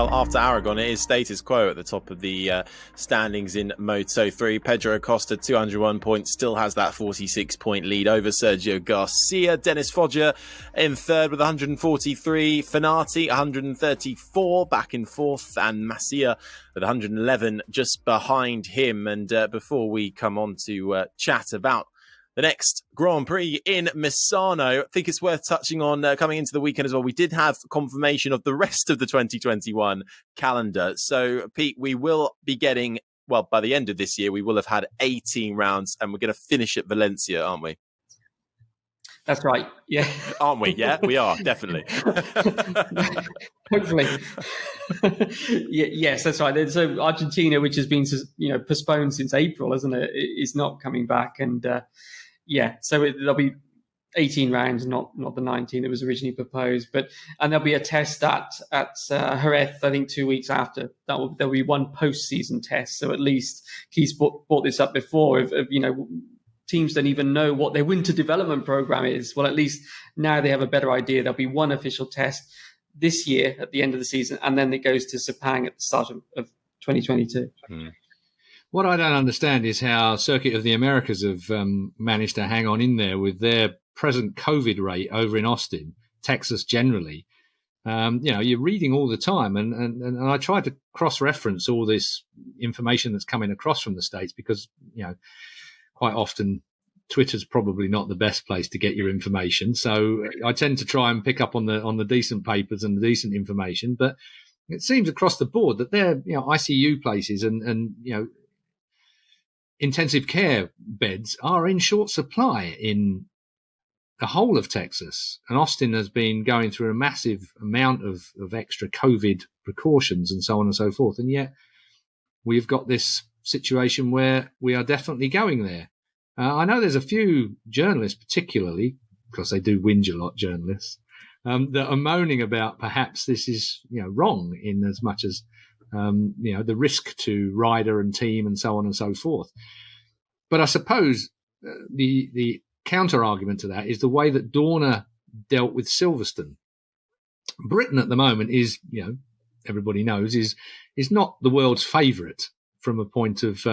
well, after Aragon, it is status quo at the top of the standings in Moto3. Pedro Acosta, 201 points, still has that 46-point lead over Sergio Garcia. Dennis Foggia in third with 143. Fenati, 134, back in fourth. And Masia with 111 just behind him. And before we come on to chat about the next Grand Prix in Misano, I think it's worth touching on coming into the weekend as well. We did have confirmation of the rest of the 2021 calendar. So, Pete, we will be getting, well, by the end of this year, we will have had 18 rounds and we're going to finish at Valencia, aren't we? That's right. Yeah. Aren't we? Yeah, we are, definitely. Hopefully. Yes, that's right. So Argentina, which has been postponed since April, isn't it? Is not coming back. And so there'll be 18 rounds, not the 19 that was originally proposed. And there'll be a test at Jerez, I think 2 weeks after. There'll be one post-season test. So at least Keith's brought this up before of teams don't even know what their winter development program is. Well, at least now they have a better idea. There'll be one official test this year at the end of the season, and then it goes to Sepang at the start of 2022. What I don't understand is how Circuit of the Americas have managed to hang on in there with their present COVID rate over in Austin, Texas generally. You're reading all the time, and I tried to cross-reference all this information that's coming across from the States because, quite often Twitter's probably not the best place to get your information. So I tend to try and pick up on the decent papers and the decent information. But it seems across the board that they're, ICU places and intensive care beds are in short supply in the whole of Texas. And Austin has been going through a massive amount of extra COVID precautions and so on and so forth. And yet we've got this situation where we are definitely going there. I know there's a few journalists, particularly, because they do whinge a lot, journalists, that are moaning about perhaps this is, wrong in as much as, the risk to rider and team and so on and so forth. But I suppose the counter argument to that is the way that Dorna dealt with Silverstone. Britain at the moment is, everybody knows, is not the world's favourite from a point of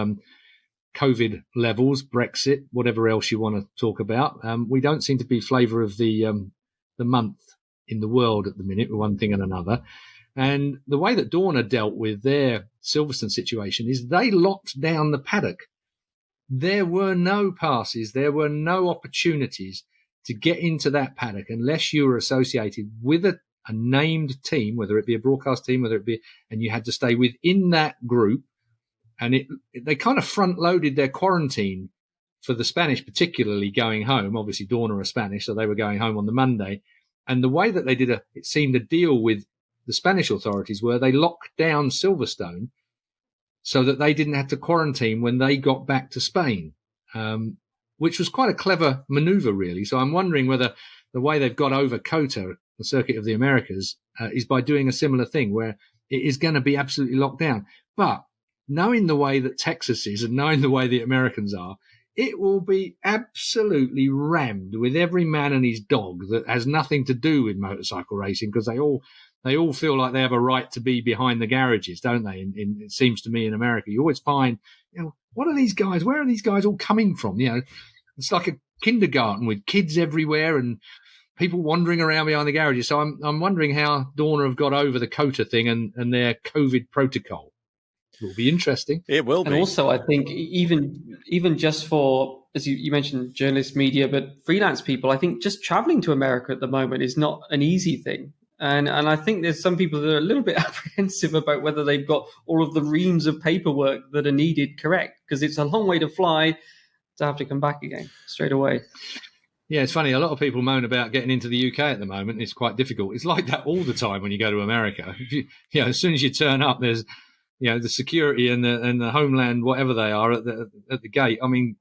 COVID levels, Brexit, whatever else you want to talk about. We don't seem to be flavour of the month in the world at the minute, with one thing and another. And the way that Dorna dealt with their Silverstone situation is they locked down the paddock. There were no passes, there were no opportunities to get into that paddock unless you were associated with a named team, whether it be a broadcast team, and you had to stay within that group. And they kind of front-loaded their quarantine for the Spanish, particularly going home. Obviously, Dorna are Spanish, so they were going home on the Monday. And the way that they did it seemed to deal with the Spanish authorities were they locked down Silverstone so that they didn't have to quarantine when they got back to Spain, which was quite a clever maneuver, really. So I'm wondering whether the way they've got over COTA, the Circuit of the Americas, is by doing a similar thing where it is going to be absolutely locked down. But knowing the way that Texas is and knowing the way the Americans are, it will be absolutely rammed with every man and his dog that has nothing to do with motorcycle racing, because they all feel like they have a right to be behind the garages, don't they? It seems to me in America, you always find, what are these guys? Where are these guys all coming from? It's like a kindergarten with kids everywhere and people wandering around behind the garages. So I'm wondering how Dorna have got over the COTA thing and their COVID protocol. It will be interesting. It will be. And also, I think even just for, as you mentioned, journalists, media, but freelance people, I think just traveling to America at the moment is not an easy thing. And I think there's some people that are a little bit apprehensive about whether they've got all of the reams of paperwork that are needed correct, because it's a long way to fly to have to come back again straight away. Yeah, it's funny. A lot of people moan about getting into the UK at the moment. It's quite difficult. It's like that all the time when you go to America. As soon as you turn up, there's the security and the homeland, whatever they are, at the gate. I mean,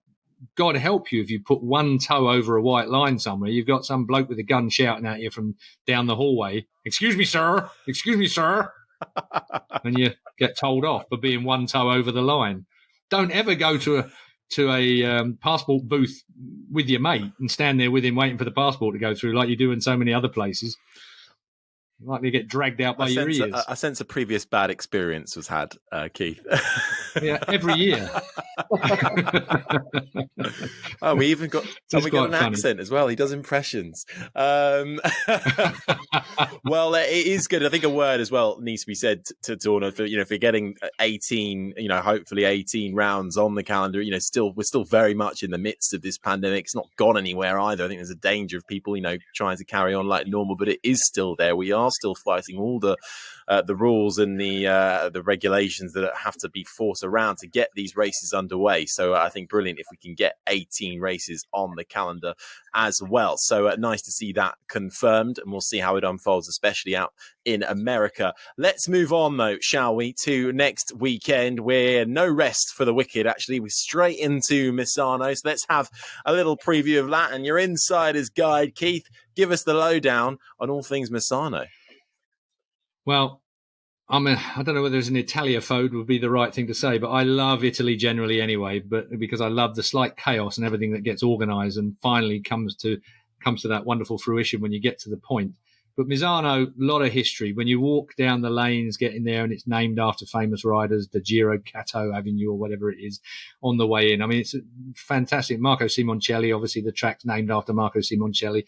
God help you if you put one toe over a white line somewhere. You've got some bloke with a gun shouting at you from down the hallway, "Excuse me, sir. Excuse me, sir." And you get told off for being one toe over the line. Don't ever go to a passport booth with your mate and stand there with him waiting for the passport to go through like you do in so many other places. Likely to get dragged out by your ears. I sense a previous bad experience was had, Keith. Yeah, every year. Oh, we even got an funny accent as well. He does impressions. Well, it is good. I think a word as well needs to be said to Torno for, if you're getting 18, hopefully 18 rounds on the calendar, we're still very much in the midst of this pandemic. It's not gone anywhere either. I think there's a danger of people, trying to carry on like normal, but it is still there. We are still fighting all the rules and the regulations that have to be fought around to get these races underway. So I think brilliant if we can get 18 races on the calendar as well. So nice to see that confirmed, and we'll see how it unfolds, especially out in America. Let's move on though, shall we, to next weekend, where no rest for the wicked. Actually, we're straight into Misano. So let's have a little preview of that, and your insider's guide, Keith, give us the lowdown on all things Misano. Well, I don't know whether an Italiophobe would be the right thing to say, but I love Italy generally anyway, but because I love the slight chaos and everything that gets organised and finally comes to that wonderful fruition when you get to the point. But Misano, a lot of history. When you walk down the lanes, getting there, and it's named after famous riders, the Giro Cato Avenue or whatever it is, on the way in. I mean, it's fantastic. Marco Simoncelli, obviously the track's named after Marco Simoncelli.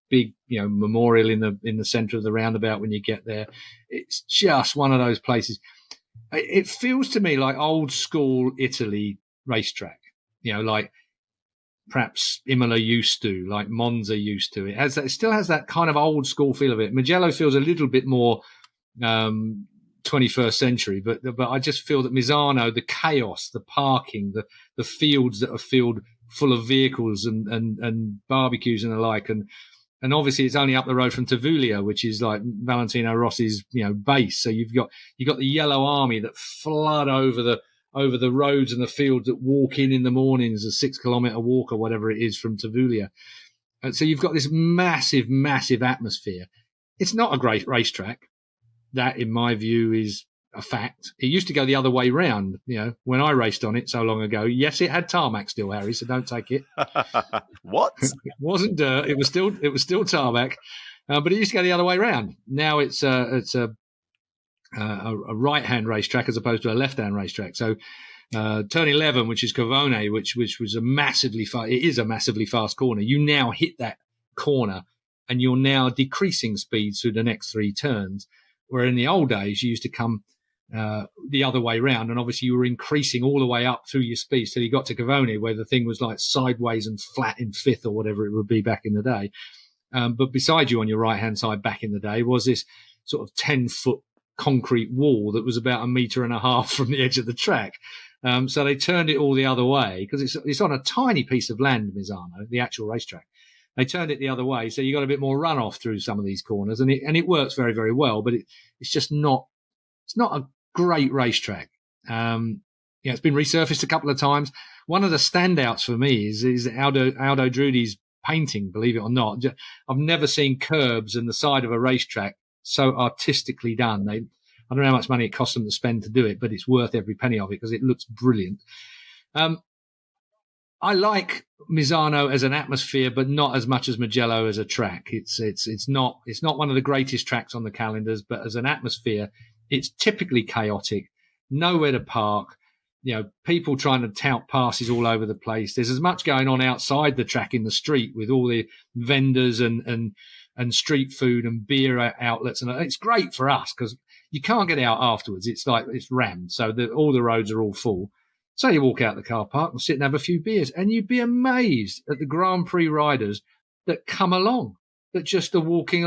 Big, memorial in the centre of the roundabout when you get there. It's just one of those places. It feels to me like old school Italy racetrack, like perhaps Imola used to, like Monza used to. It still has that kind of old school feel of it. Mugello feels a little bit more 21st century, but I just feel that Misano, the chaos, the parking, the fields that are filled full of vehicles and barbecues and the like, and obviously it's only up the road from Tavullia, which is like Valentino Rossi's, base. So you've got the yellow army that flood over the roads and the fields that walk in the mornings, a 6 kilometre walk or whatever it is from Tavullia. And so you've got this massive, massive atmosphere. It's not a great racetrack. That, in my view, is a fact. It used to go the other way round, when I raced on it so long ago. Yes, it had tarmac still, Harry, so don't take it. What? It wasn't dirt. It was still tarmac, but it used to go the other way round. Now it's a right-hand racetrack as opposed to a left-hand racetrack. So turn 11, which is Huewen, which was it is a massively fast corner. You now hit that corner and you're now decreasing speeds through the next 3 turns, where in the old days you used to come the other way round, and obviously you were increasing all the way up through your speed till you got to Huewen, where the thing was like sideways and flat in 5th or whatever it would be back in the day. But beside you on your right-hand side back in the day was this sort of 10-foot concrete wall that was about 1.5 meters from the edge of the track. So they turned it all the other way because it's on a tiny piece of land, Misano, the actual racetrack. They turned it the other way, so you got a bit more runoff through some of these corners, and it works very, very well. But it's just not. It's not a great racetrack. It's been resurfaced a couple of times. One of the standouts for me is Aldo Drudi's painting. Believe it or not, I've never seen curbs in the side of a racetrack so artistically done. I don't know how much money it costs them to spend to do it, but it's worth every penny of it because it looks brilliant. I like Misano as an atmosphere, but not as much as Mugello as a track. It's not one of the greatest tracks on the calendars, but as an atmosphere, it's typically chaotic, nowhere to park. People trying to tout passes all over the place. There's as much going on outside the track in the street with all the vendors and street food and beer outlets, and it's great for us because you can't get out afterwards. It's like it's rammed, so all the roads are all full. So you walk out the car park and sit and have a few beers, and you'd be amazed at the Grand Prix riders that come along, that just are walking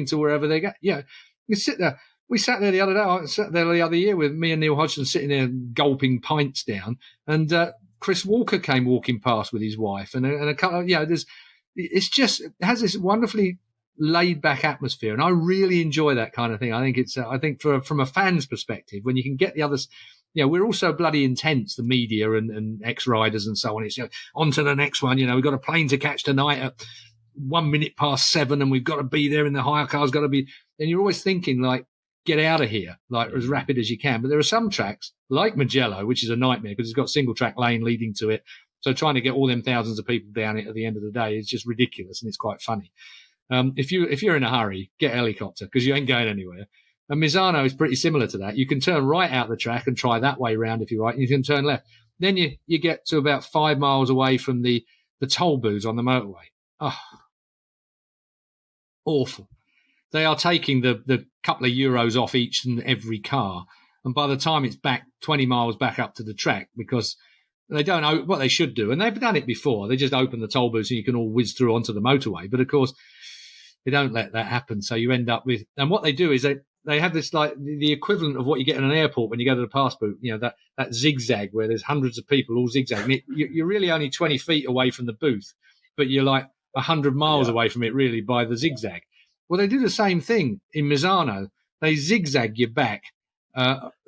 to wherever they go. You sit there. We sat there the other day. I sat there the other year with me and Neil Hodgson sitting there gulping pints down, and Chris Walker came walking past with his wife, and a couple. It has this wonderfully laid back atmosphere, and I really enjoy that kind of thing. I think from a fan's perspective, when you can get the others. We're also bloody intense, the media and ex-riders and so on. It's on to the next one. We've got a plane to catch tonight at 7:01, and we've got to be there, and the hire car's got to be. And you're always thinking, like, get out of here, like, as rapid as you can. But there are some tracks, like Mugello, which is a nightmare because it's got single-track lane leading to it. So trying to get all them thousands of people down it at the end of the day is just ridiculous, and it's quite funny. If you're in a hurry, get a helicopter because you ain't going anywhere. And Misano is pretty similar to that. You can turn right out the track and try that way round if you like. You can turn left. Then you get to about 5 miles away from the toll booths on the motorway. Oh, awful. They are taking the couple of euros off each and every car. And by the time it's back 20 miles back up to the track, because they don't know what they should do. And they've done it before. They just open the toll booths and you can all whiz through onto the motorway. But of course, they don't let that happen. So you end up with, and what they do is they have this like the equivalent of what you get in an airport when you go to the pass booth, that zigzag where there's hundreds of people all zigzagging. You're really only 20 feet away from the booth, but you're like 100 miles away from it really by the zigzag. Well, they do the same thing in Misano. They zigzag you back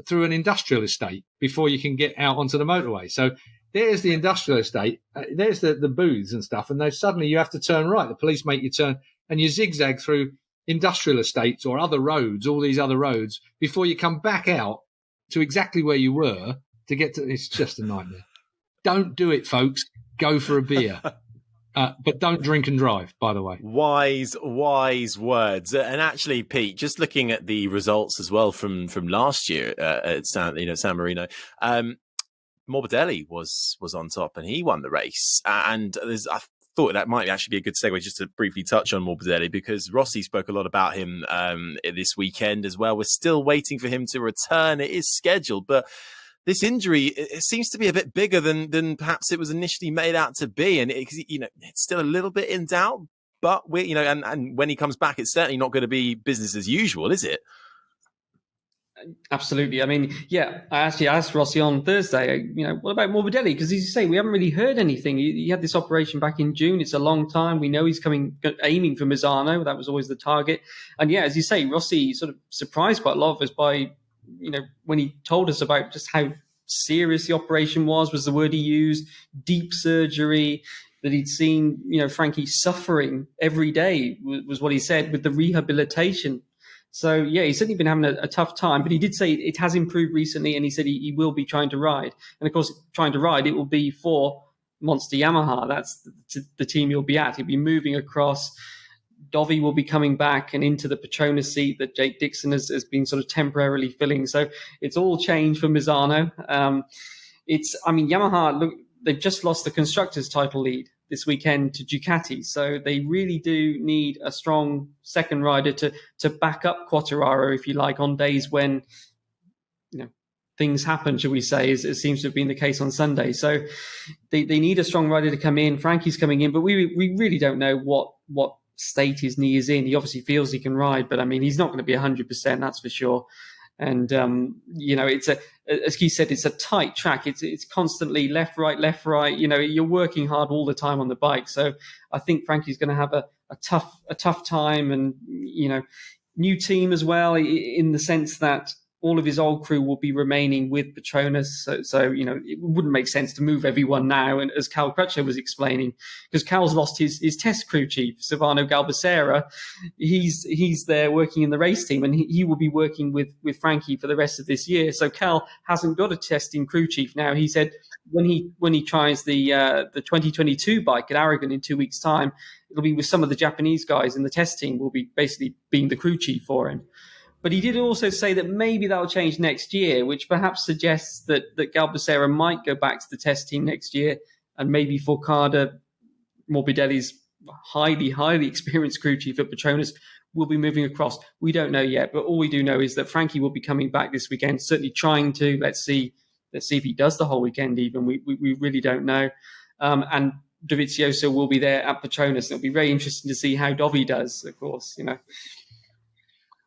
through an industrial estate before you can get out onto the motorway. So there's the industrial estate, there's the booths and stuff, and then suddenly you have to turn right. The police make you turn, and you zigzag through industrial estates or other roads, all these other roads, before you come back out to exactly where you were to get to. It's just a nightmare. Don't do it, folks. Go for a beer. But don't drink and drive, by the way. Wise words. And actually, Pete, just looking at the results as well from last year at San Marino, Morbidelli was on top and he won the race. And I thought that might actually be a good segue just to briefly touch on Morbidelli, because Rossi spoke a lot about him this weekend as well. We're still waiting for him to return. It is scheduled, but this injury, it seems to be a bit bigger than perhaps it was initially made out to be. And it's still a little bit in doubt, but and when he comes back, it's certainly not going to be business as usual, is it? Absolutely. I mean, I actually asked Rossi on Thursday, what about Morbidelli? Because as you say, we haven't really heard anything. He had this operation back in June. It's a long time. We know he's aiming for Misano. That was always the target. And as you say, Rossi sort of surprised quite a lot of us by, when he told us about just how serious the operation was the word he used, deep surgery, that he'd seen, Frankie suffering every day was what he said with the rehabilitation. So, he's certainly been having a tough time, but he did say it has improved recently, and he said he will be trying to ride. And, of course, trying to ride, it will be for Monster Yamaha. That's the team he'll be at. He'll be moving across. Dovi will be coming back and into the Petronas seat that Jake Dixon has been sort of temporarily filling. So it's all changed for Misano. Yamaha, look, they've just lost the Constructors' title lead this weekend to Ducati. So they really do need a strong second rider to back up Quartararo, if you like, on days when, things happen, shall we say, as it seems to have been the case on Sunday. So they need a strong rider to come in. Frankie's coming in, but we really don't know what state his knee is in. He obviously feels he can ride, but he's not going to be 100%, that's for sure. And it's as Keith said, it's a tight track. It's constantly left, right. You're working hard all the time on the bike. So I think Frankie's going to have a tough time, and new team as well, in the sense that all of his old crew will be remaining with Petronas. So it wouldn't make sense to move everyone now. And as Cal Crutcher was explaining, because Cal's lost his test crew chief, Silvano Galbacera. He's there working in the race team, and he will be working with Frankie for the rest of this year. So Cal hasn't got a testing crew chief now. He said when he tries the 2022 bike at Aragon in 2 weeks' time, it'll be with some of the Japanese guys in the test team will be basically being the crew chief for him. But he did also say that maybe that'll change next year, which perhaps suggests that Galbacera might go back to the test team next year, and maybe Forcada, Morbidelli's highly, highly experienced crew chief at Petronas, will be moving across. We don't know yet, but all we do know is that Frankie will be coming back this weekend, certainly trying to. Let's see if he does the whole weekend even. We really don't know. And Dovizioso will be there at Petronas. It'll be very interesting to see how Dovi does, of course,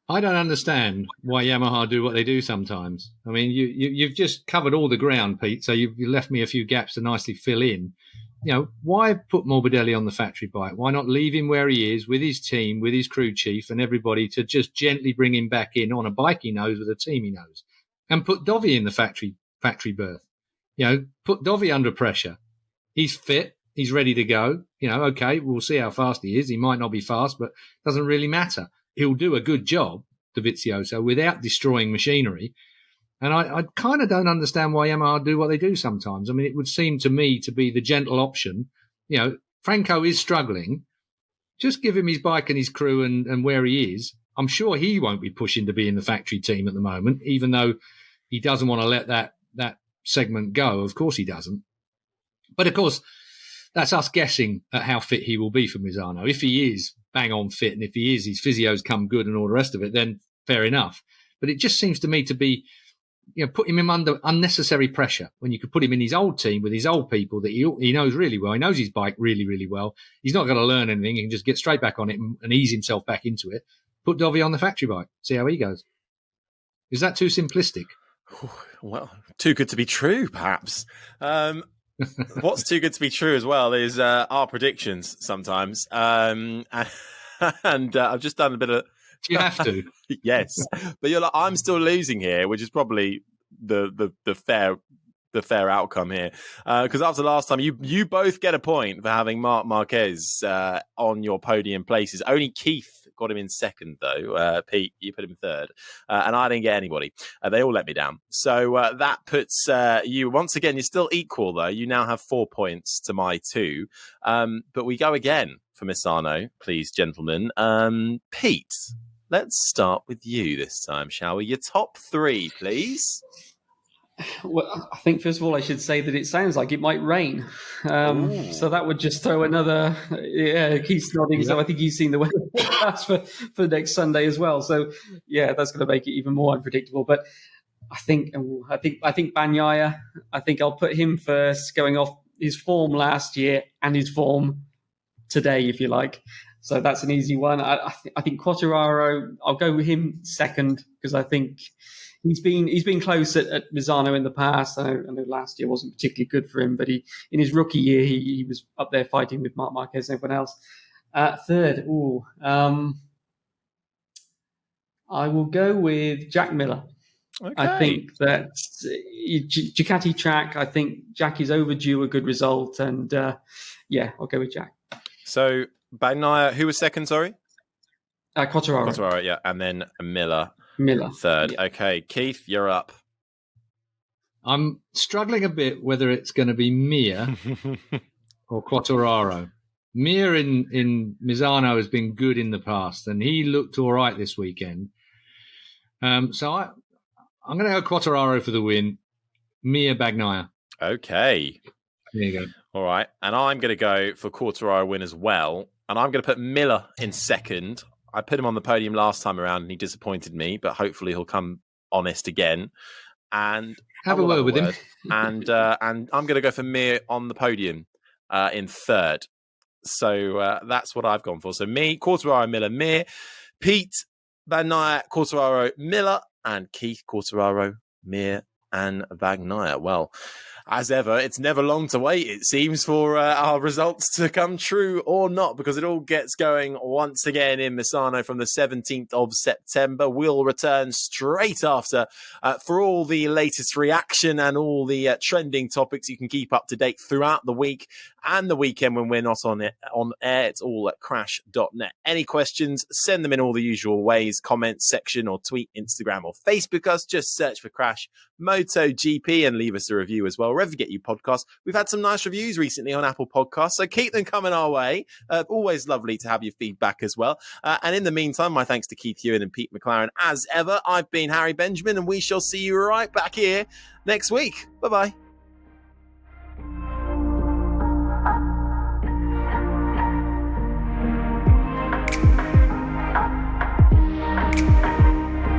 I don't understand why Yamaha do what they do sometimes. I mean, you've just covered all the ground, Pete, so you've left me a few gaps to nicely fill in. Why put Morbidelli on the factory bike? Why not leave him where he is with his team, with his crew chief and everybody, to just gently bring him back in on a bike he knows with a team he knows, and put Dovi in the factory berth? Put Dovi under pressure. He's fit. He's ready to go. Okay, we'll see how fast he is. He might not be fast, but it doesn't really matter. He'll do a good job, Dovizioso, without destroying machinery. And I kind of don't understand why Yamaha do what they do sometimes. I mean, it would seem to me to be the gentle option. Franco is struggling, Just give him his bike and his crew and where he is. I'm sure he won't be pushing to be in the factory team at the moment, even though he doesn't want to let that segment go. Of course he doesn't. But of course, that's us guessing at how fit he will be for Misano. If he is bang on fit, and if he is, his physios come good and all the rest of it, then fair enough. But it just seems to me to be, put him under unnecessary pressure when you could put him in his old team with his old people that he knows really well. He knows his bike really, really well. He's not going to learn anything. He can just get straight back on it and ease himself back into it. Put Dovi on the factory bike. See how he goes. Is that too simplistic? Well, too good to be true, perhaps. What's too good to be true as well is our predictions sometimes. And I've just done a bit of... You have to. Yes. But you're like, I'm still losing here, which is probably the fair outcome here. Because after last time, you both get a point for having Marc Marquez on your podium places. Only Keith got him in second, though. Pete, you put him in third. And I didn't get anybody. They all let me down. So that puts you, once again, you're still equal, though. You now have 4 points to my 2. But we go again for Misano, please, gentlemen. Pete, let's start with you this time, shall we? Your top 3, please. Well, I think, first of all, I should say that it sounds like it might rain. So that would just throw another... Yeah, Keith's nodding, so I think he's seen the weather forecast for next Sunday as well. So, yeah, that's going to make it even more unpredictable. But I think Bagnaia, I think I'll put him first, going off his form last year and his form today, if you like. So that's an easy one. I think Quartararo, I'll go with him second, because I think... He's been close at Misano in the past. I know last year wasn't particularly good for him, but in his rookie year, he was up there fighting with Marc Marquez and everyone else. Third, I will go with Jack Miller. Okay. I think that Ducati track, I think Jack is overdue a good result. And I'll go with Jack. So Bagnaia, who was second, sorry? Quartararo, yeah. And then Miller third. Yeah. Okay, Keith, you're up. I'm struggling a bit whether it's going to be Mir or Quartararo. Mir in Misano has been good in the past, and he looked all right this weekend. So I'm going to go Quartararo for the win. Mir, Bagnaia. Okay. There you go. All right. And I'm going to go for Quartararo win as well. And I'm going to put Miller in second. I put him on the podium last time around and he disappointed me, but hopefully he'll come honest again. And have a word with him. And I'm going to go for Mir on the podium in third. So that's what I've gone for. So me, Quartararo, Miller, Mir, Pete, Bagnaia, Quartararo, Miller, and Keith, Quartararo, Mir, and Bagnaia. Well, as ever, it's never long to wait, it seems, for our results to come true or not, because it all gets going once again in Misano from the 17th of September. We'll return straight after for all the latest reaction and all the trending topics you can keep up to date throughout the week and the weekend when we're not on air. It's all at crash.net. Any questions, send them in all the usual ways, comment section or tweet, Instagram or Facebook us. Just search for Crash MotoGP and leave us a review as well, wherever you get your podcasts. We've had some nice reviews recently on Apple Podcasts, so keep them coming our way. Always lovely to have your feedback as well. And in the meantime, my thanks to Keith Huewen and Pete McLaren as ever. I've been Harry Benjamin, and we shall see you right back here next week. Bye-bye.